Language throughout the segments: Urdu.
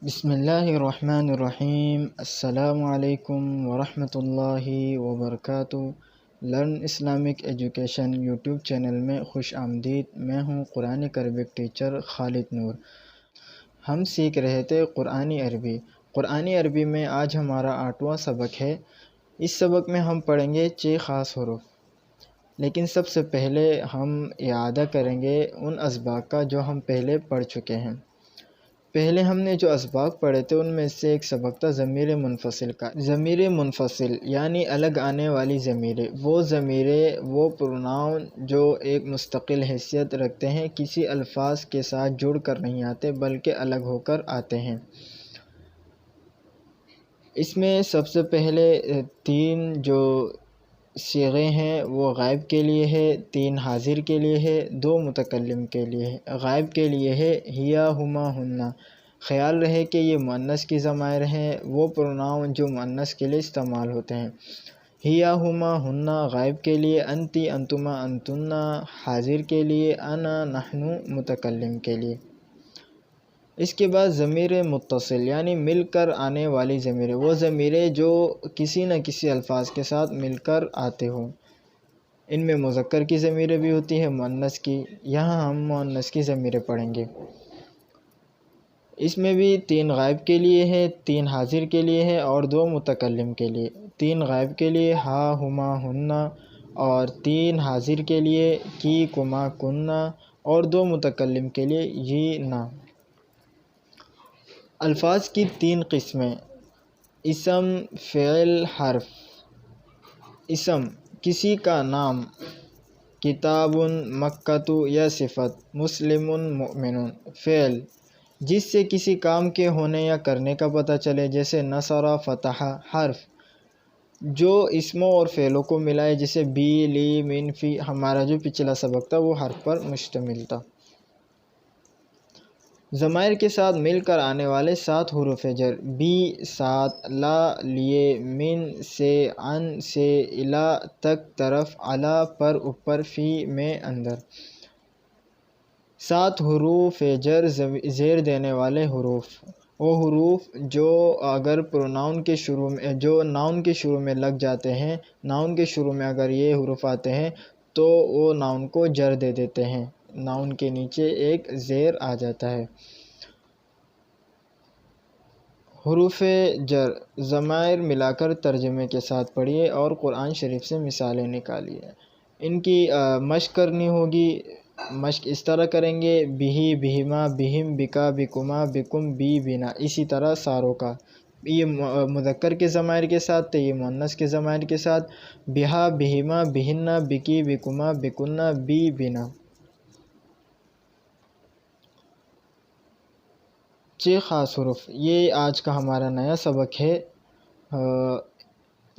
بسم اللہ الرحمن الرحیم۔ السلام علیکم ورحمۃ اللہ وبرکاتہ۔ Learn Islamic education YouTube channel میں خوش آمدید۔ میں ہوں قرآن عربک ٹیچر خالد نور۔ ہم سیکھ رہے تھے قرآنی عربی۔ قرآنی عربی میں آج ہمارا 8واں سبق ہے۔ اس سبق میں ہم پڑھیں گے 6 خاص حروف، لیکن سب سے پہلے ہم اعادہ کریں گے ان اسباق کا جو ہم پہلے پڑھ چکے ہیں۔ پہلے ہم نے جو اسباق پڑھے تھے ان میں سے ایک سبق تھا ضمیر منفصل کا۔ ضمیر منفصل یعنی الگ آنے والی ضمیریں، وہ ضمیریں، وہ پروناؤن جو ایک مستقل حیثیت رکھتے ہیں، کسی الفاظ کے ساتھ جڑ کر نہیں آتے بلکہ الگ ہو کر آتے ہیں۔ اس میں سب سے پہلے 3 جو صیغے ہیں وہ غائب کے لیے ہے، 3 حاضر کے لیے ہے، 2 متکلم کے لیے ہے۔ غائب کے لیے ہے ہیا، ہما، ہننا۔ خیال رہے کہ یہ مؤنث کی ضمائر ہیں، وہ پروناؤن جو مؤنث کے لیے استعمال ہوتے ہیں۔ ہیا، ہما، ہننا غائب کے لیے، انتی، انتما، انتنا حاضر کے لیے، انا، نحنو متکلم کے لیے۔ اس کے بعد ضمیر متصل یعنی مل کر آنے والی ضمیریں، وہ ضمیریں جو کسی نہ کسی الفاظ کے ساتھ مل کر آتے ہوں۔ ان میں مذکر کی ضمیریں بھی ہوتی ہیں، مؤنث کی۔ یہاں ہم مؤنث کی ضمیریں پڑھیں گے۔ اس میں بھی 3 غائب کے لیے ہے، 3 حاضر کے لیے ہے اور 2 متکلم کے لیے۔ 3 غائب کے لیے ہا، ہما، ہننا، اور 3 حاضر کے لیے کی، کما، کننا، اور 2 متکلم کے لیے یہ، نا۔ الفاظ کی 3 قسمیں: اسم، فعل، حرف۔ اسم کسی کا نام، کتاب، مکۃ یا صفت، مسلم، مؤمن۔ فعل جس سے کسی کام کے ہونے یا کرنے کا پتہ چلے، جیسے نصر، فتح۔ حرف جو اسموں اور فعلوں کو ملائے، جیسے بی، لی، من، فی۔ ہمارا جو پچھلا سبق تھا وہ حرف پر مشتمل تھا۔ ضمائر کے ساتھ مل کر آنے والے 7 حروف جر: بی 7، لا لیے، من سے، عن سے، الی تک، طرف، علی پر، اوپر، فی میں، اندر۔ 7 حروف جر زیر دینے والے حروف، وہ حروف جو اگر پروناؤن کے شروع میں، جو ناؤن کے شروع میں لگ جاتے ہیں، ناؤن کے شروع میں اگر یہ حروف آتے ہیں تو وہ ناؤن کو جر دے دیتے ہیں، ناؤن کے نیچے ایک زیر آ جاتا ہے۔ حروف جر ضمائر ملا کر ترجمے کے ساتھ پڑھیے اور قرآن شریف سے مثالیں نکالیے۔ ان کی مشق کرنی ہوگی۔ مشق اس طرح کریں گے: بہی، بہما، بہم، بکا، بکما، بکم، بی، بنا۔ اسی طرح ساروں کا، یہ مذکر کے ضمائر کے ساتھ تھے، یہ مؤنث کے ضمائر کے ساتھ: بہا، بہما، بہنا، بکی، بکما، بکنا، بی، بنا۔ 6 خاص حروف، یہ آج کا ہمارا نیا سبق ہے۔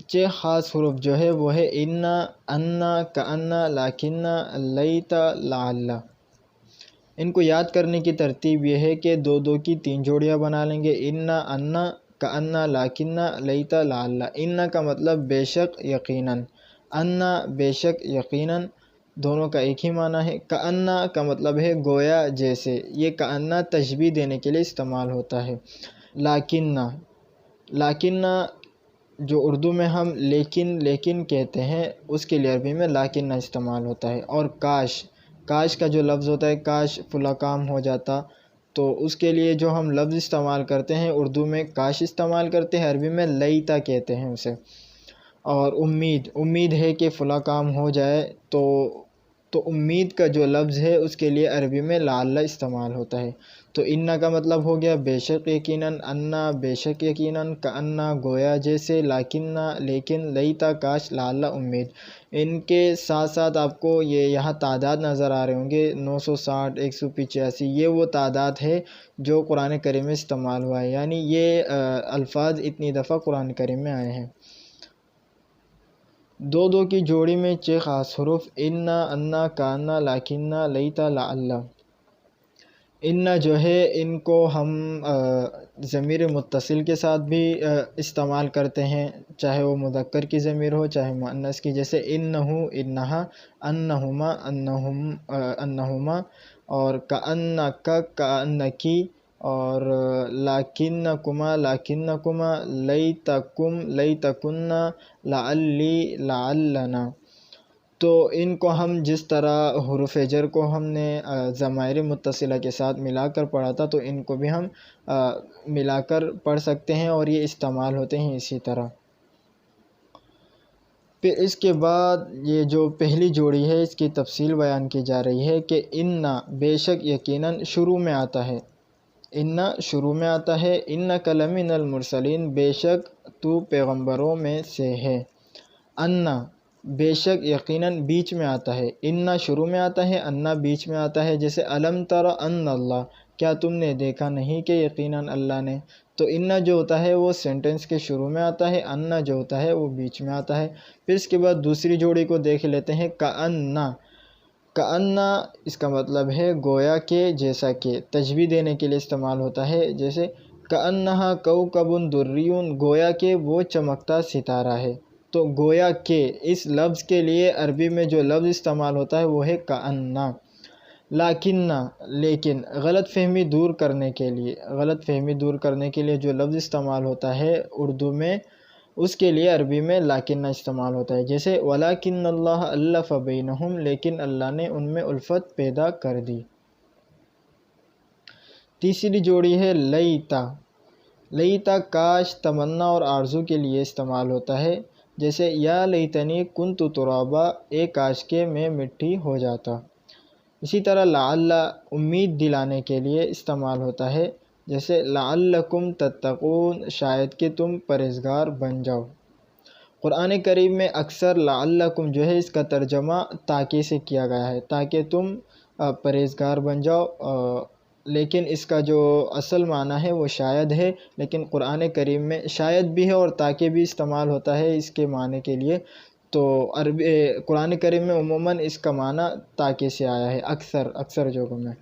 6 خاص حروف جو ہے وہ ہے انا، انا، کانا، لاکنا، لیتا، لعل۔ ان کو یاد کرنے کی ترتیب یہ ہے کہ 2 2 کی 3 جوڑیاں بنا لیں گے: انا، انا، کانا، لاکنا، لیتا، لعل۔ انا کا مطلب بے شک، یقیناً۔ انا بے شک، یقیناً، دونوں کا ایک ہی معنی ہے۔ کانا کا مطلب ہے گویا، جیسے۔ یہ کانا تشبیہ دینے کے لیے استعمال ہوتا ہے۔ لاکنہ، لاکنہ جو اردو میں ہم لیکن کہتے ہیں، اس کے لیے عربی میں لاکنہ استعمال ہوتا ہے۔ اور کاش، کاش کا جو لفظ ہوتا ہے، کاش فلاں کام ہو جاتا، تو اس کے لیے جو ہم لفظ استعمال کرتے ہیں، اردو میں کاش استعمال کرتے ہیں، عربی میں لیتا کہتے ہیں اسے۔ اور امید، امید ہے کہ فلاں کام ہو جائے، تو امید کا جو لفظ ہے اس کے لیے عربی میں لعل استعمال ہوتا ہے۔ تو انا کا مطلب ہو گیا بے شک، یقیناً، انا بے شک، یقیناً، کانا گویا، جیسے، لاکنہ لیکن، لیتا کاش، لعل امید۔ ان کے ساتھ ساتھ آپ کو یہ یہاں تعداد نظر آ رہے ہوں گے: 960، 185۔ یہ وہ تعداد ہے جو قرآن کریم میں استعمال ہوا ہے، یعنی یہ الفاظ اتنی دفعہ قرآن کریم میں آئے ہیں۔ 2 2 کی جوڑی میں 6 خاص حروف: انا، انا، کانا، لاکنہ، لیتا، لعل۔ انا جو ہے ان کو ہم ضمیر متصل کے ساتھ بھی استعمال کرتے ہیں، چاہے وہ مذکر کی ضمیر ہو چاہے مؤنث کی، جیسے انہو، انہا، انہما، انہما، اور کانک، کانکی، اور لاکنکما لاکنکما، لیتکم لیتکننا، لعلی لعلنا۔ تو ان کو ہم جس طرح حروف جر کو ہم نے ضمائر متصلہ کے ساتھ ملا کر پڑھا تھا، تو ان کو بھی ہم ملا کر پڑھ سکتے ہیں اور یہ استعمال ہوتے ہیں اسی طرح۔ پھر اس کے بعد یہ جو پہلی جوڑی ہے اس کی تفصیل بیان کی جا رہی ہے کہ انا، بے شک یقیناً شروع میں آتا ہے، انا شروع میں آتا ہے، انک لمن المرسلین، بے شک تو پیغمبروں میں سے ہے، انا بے شک یقیناً بیچ میں آتا ہے، انا شروع میں آتا ہے، انا بیچ میں آتا ہے، جیسے الم تر ان اللہ، کیا تم نے دیکھا نہیں کہ یقیناً اللہ نے۔ تو انا جو ہوتا ہے وہ سینٹنس کے شروع میں آتا ہے، انا جو ہوتا ہے وہ بیچ میں آتا ہے۔ پھر اس کے بعد دوسری جوڑی کو دیکھ لیتے ہیں، کأنا، کأنا اس کا مطلب ہے گویا کہ، جیسا کہ، تشبیہ دینے کے لیے استعمال ہوتا ہے، جیسے کأنہا کوکب دری، گویا کہ وہ چمکتا ستارہ ہے۔ تو گویا کہ اس لفظ کے لیے عربی میں جو لفظ استعمال ہوتا ہے وہ ہے کأنا۔ لاکنہ، لیکن، غلط فہمی دور کرنے کے لیے، غلط فہمی دور کرنے کے لیے جو لفظ استعمال ہوتا ہے اردو میں، اس کے لیے عربی میں لاکنہ استعمال ہوتا ہے، جیسے وَلَكِنَّ اللَّهَ أَلَّفَ بَيْنَهُمْ، لیکن اللہ نے ان میں الفت پیدا کر دی۔ تیسری جوڑی ہے لیتا، لیتا کاش، تمنا اور آرزو کے لیے استعمال ہوتا ہے، جیسے یا لیتنی کنت ترابا، اے کاش کے میں مٹی ہو جاتا۔ اسی طرح لعل، امید دلانے کے لیے استعمال ہوتا ہے، جیسے لعلکم تتقون، شاید کہ تم پرہیزگار بن جاؤ۔ قرآن کریم میں اکثر لعلکم جو ہے اس کا ترجمہ تاکہ سے کیا گیا ہے، تاکہ تم پرہیزگار بن جاؤ، لیکن اس کا جو اصل معنی ہے وہ شاید ہے، لیکن قرآن کریم میں شاید بھی ہے اور تاکہ بھی استعمال ہوتا ہے اس کے معنی کے لیے۔ تو قرآن کریم میں عموماً اس کا معنی تاکہ سے آیا ہے، اکثر جگہوں میں۔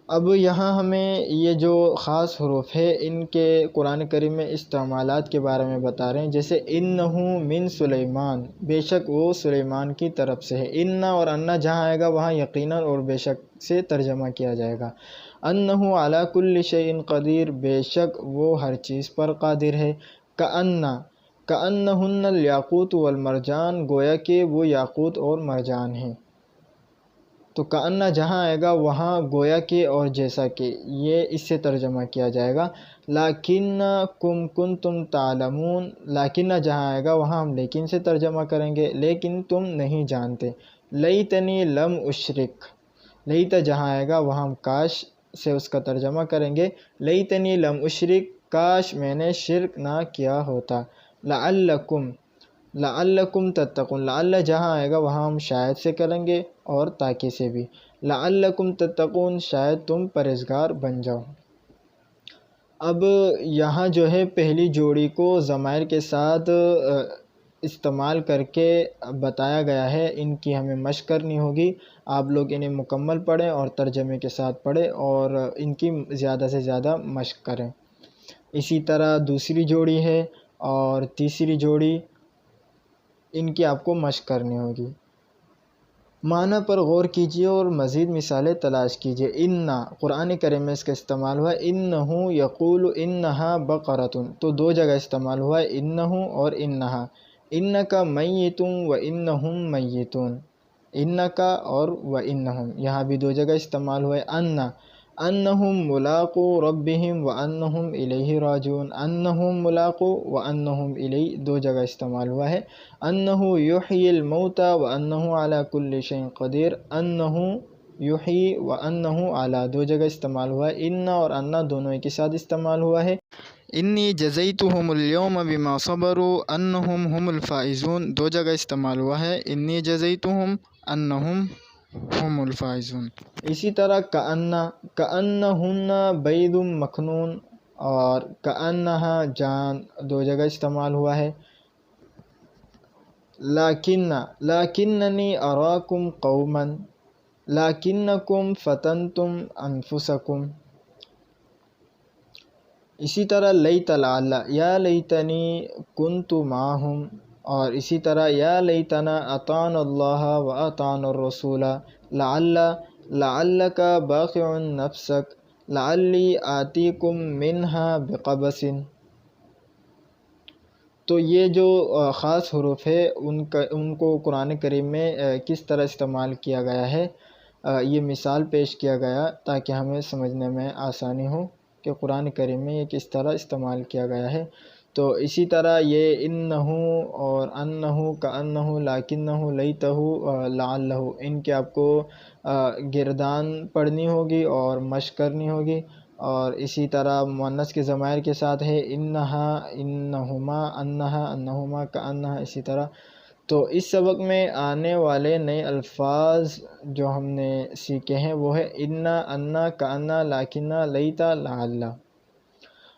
اب یہاں ہمیں یہ جو خاص حروف ہے ان کے قرآن کریم میں استعمالات کے بارے میں بتا رہے ہیں، جیسے انہو من سلیمان، بے شک وہ سلیمان کی طرف سے ہے، انا اور انا جہاں آئے گا وہاں یقیناً اور بے شک سے ترجمہ کیا جائے گا۔ انہو علی کل شیء قدیر، بے شک وہ ہر چیز پر قادر ہے۔ کأنا، کأنہن الیاقوت والمرجان، گویا کہ وہ یاقوت اور مرجان ہیں۔ تو کأنہ جہاں آئے گا وہاں گویا کہ اور جیسا کہ، یہ اس سے ترجمہ کیا جائے گا۔ لَكِنَّكُمْ كُنْتُمْ تَعْلَمُونَ، لَكِنَّ جہاں آئے گا وہاں ہم لیکن سے ترجمہ کریں گے، لیکن تم نہیں جانتے۔ لیتنی لم اشرک، لیت جہاں آئے گا وہاں ہم کاش سے اس کا ترجمہ کریں گے، لیتنی لم اشرک، کاش میں نے شرک نہ کیا ہوتا۔ لعلکم، لعلکم تتقون، لعل جہاں آئے گا وہاں ہم شاید سے کریں گے اور تاکہ سے بھی، لعلکم تتقون، شاید تم پرہیزگار بن جاؤ۔ اب یہاں جو ہے پہلی جوڑی کو ضمائر کے ساتھ استعمال کر کے بتایا گیا ہے، ان کی ہمیں مشق کرنی ہوگی۔ آپ لوگ انہیں مکمل پڑھیں اور ترجمے کے ساتھ پڑھیں اور ان کی زیادہ سے زیادہ مشق کریں۔ اسی طرح دوسری جوڑی ہے اور تیسری جوڑی، ان کی آپ کو مشق کرنی ہوگی۔ معنی پر غور کیجیے اور مزید مثالیں تلاش کیجیے۔ انا، قرآن کریم میں اس کا استعمال ہوا ہے، انہو یقول انہا بقرۃ، تو دو جگہ استعمال ہوا ہے، انہو اور انہا۔ انکا میت و انہم میتون، انکا اور و انہم، یہاں بھی دو جگہ استعمال ہوا ہے۔ انا، انہم ملاقو ربہم و انہم الیہ راجعون، انہم ملاقو و انہم الیہ، دو جگہ استعمال ہوا ہے۔ انہو یحیی الموتى و انہو علی کل شیء قدیر، انہو یحیی و انہو علی، دو جگہ استعمال ہوا ہے۔ انا اور انا دونوں ایک ساتھ استعمال ہوا ہے۔ انی جزیتہم اليوم بما صبروا انہم هم الفائزون، دو جگہ استعمال ہوا ہے، انی جزیتہم انہم هم الفائزون۔ اسی طرح کأنہ، کأنہن بید مکنون اور کأنہا جان، دو جگہ استعمال ہوا ہے۔ لیکن، لیکننی اراکم قوما، لیکنکم فتنتم انفسکم۔ اسی طرح لیت لعل، یا لیتنی کنت معہم اور اسی طرح یا لیتنا اطعنا اللہ و اطعنا الرسول لعلک باخع نفسک لعلی آتیکم منہا بقبس۔ تو یہ جو خاص حروف ہے ان کو قرآن کریم میں کس طرح استعمال کیا گیا ہے، یہ مثال پیش کیا گیا تاکہ ہمیں سمجھنے میں آسانی ہو کہ قرآن کریم میں یہ کس طرح استعمال کیا گیا ہے۔ تو اسی طرح یہ انہو اور انہو کانہو لیکنہو لیتہو لعلہو، ان کے آپ کو گردان پڑھنی ہوگی اور مشق کرنی ہوگی۔ اور اسی طرح مؤنث کے ضمائر کے ساتھ ہے انہا انہما انہا انہما کانہا، اسی طرح۔ تو اس سبق میں آنے والے نئے الفاظ جو ہم نے سیکھے ہیں وہ ہے انا، انا، کانا، لاکنا، لیتا، لعل۔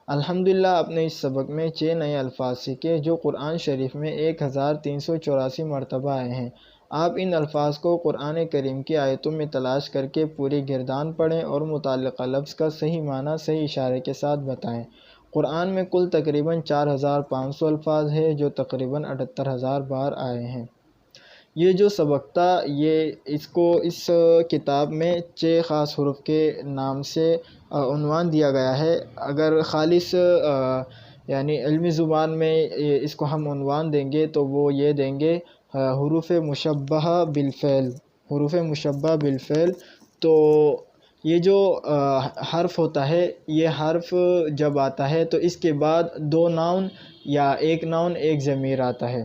الحمدللہ آپ نے اس سبق میں 6 نئے الفاظ سیکھے جو قرآن شریف میں 1384 مرتبہ آئے ہیں۔ آپ ان الفاظ کو قرآن کریم کی آیتوں میں تلاش کر کے پوری گردان پڑھیں اور متعلقہ لفظ کا صحیح معنی صحیح اشارے کے ساتھ بتائیں۔ قرآن میں کل تقریباً 4500 الفاظ ہیں جو تقریباً 78000 بار آئے ہیں۔ یہ جو سبق تھا اس کتاب میں 6 خاص حروف کے نام سے عنوان دیا گیا ہے۔ اگر خالص یعنی علمی زبان میں اس کو ہم عنوان دیں گے تو وہ یہ دیں گے حروف مشبہہ بالفعل، حروف مشبہہ بالفعل۔ تو یہ جو حرف ہوتا ہے، یہ حرف جب آتا ہے تو اس کے بعد 2 ناؤن یا 1 ناؤن 1 ضمیر آتا ہے،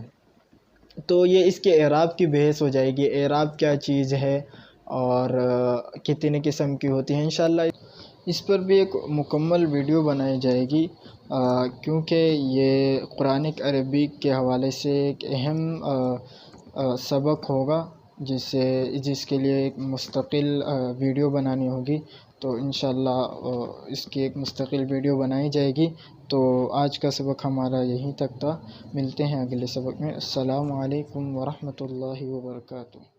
تو یہ اس کے اعراب کی بحث ہو جائے گی، اعراب کیا چیز ہے اور کتنے قسم کی ہوتی ہیں۔ انشاءاللہ اس پر بھی ایک مکمل ویڈیو بنائی جائے گی، کیونکہ یہ قرآن عربی کے حوالے سے ایک اہم سبق ہوگا جس کے لیے ایک مستقل ویڈیو بنانی ہوگی۔ تو انشاءاللہ اس کی ایک مستقل ویڈیو بنائی جائے گی۔ تو آج کا سبق ہمارا یہیں تک تھا، ملتے ہیں اگلے سبق میں۔ السلام علیکم ورحمۃ اللہ وبرکاتہ۔